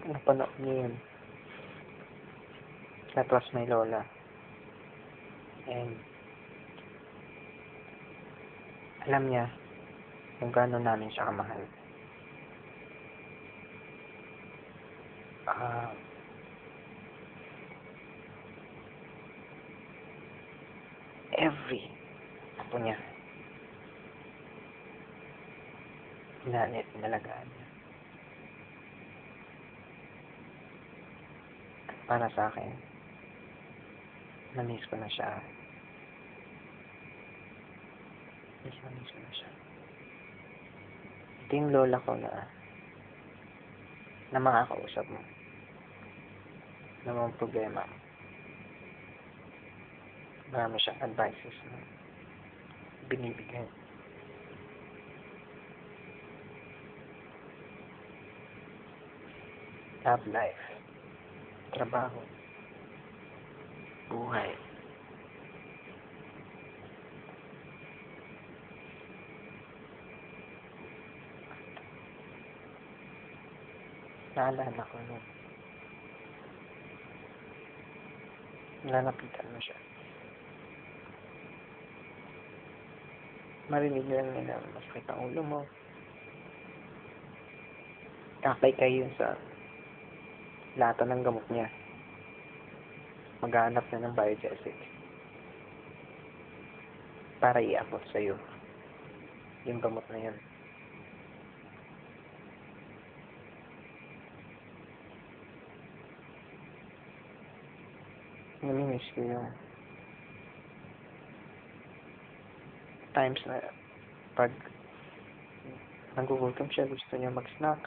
napanood niya yun. That was my lola. And alam niya kung gaano namin siya kamahal. Every apo niya, inalagaan niya. At para sa akin, na-miss ko na siya. Miss ko na siya. Ito yung lola ko na makakausap mo. Namang problema. Marami siyang advices na binibigay. Love life. Trabaho. Buhay. Naalala ko nung nalapitan mo siya. Marinig lang nila masakit ang ulo mo. Kakay kayo sa lata ng gamot niya. Maghanap na ng biogesic para i-abot sa'yo yung gamot na yun. Namimiss ko yung times na pag nagugutom siya, gusto niya mag-snack.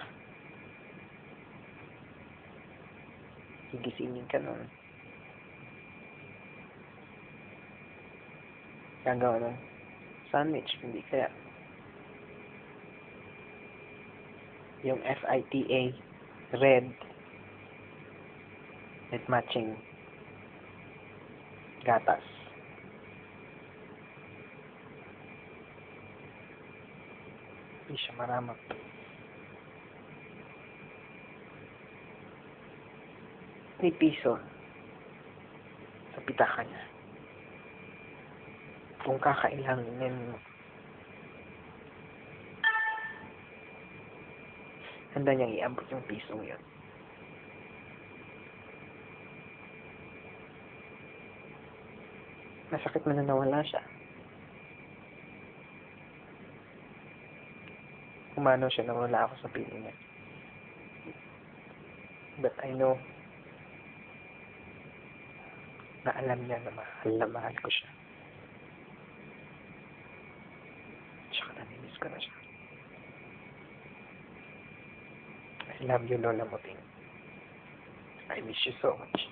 Gigisingin ka nun. Gagawa ng sandwich, hindi kaya yung FITA red with matching gatas. Hindi siya maramak. May piso sa pitaka niya. Kung kakailanganin mo, handa niyang iabot yung pisong yun. Masakit man na nawala siya. Kumano siya nawala ako sa piling niya. But I know na alam niya na mahal ko siya. Tsaka namimiss ko na siya. I love you, Lola Muting. I miss you so much.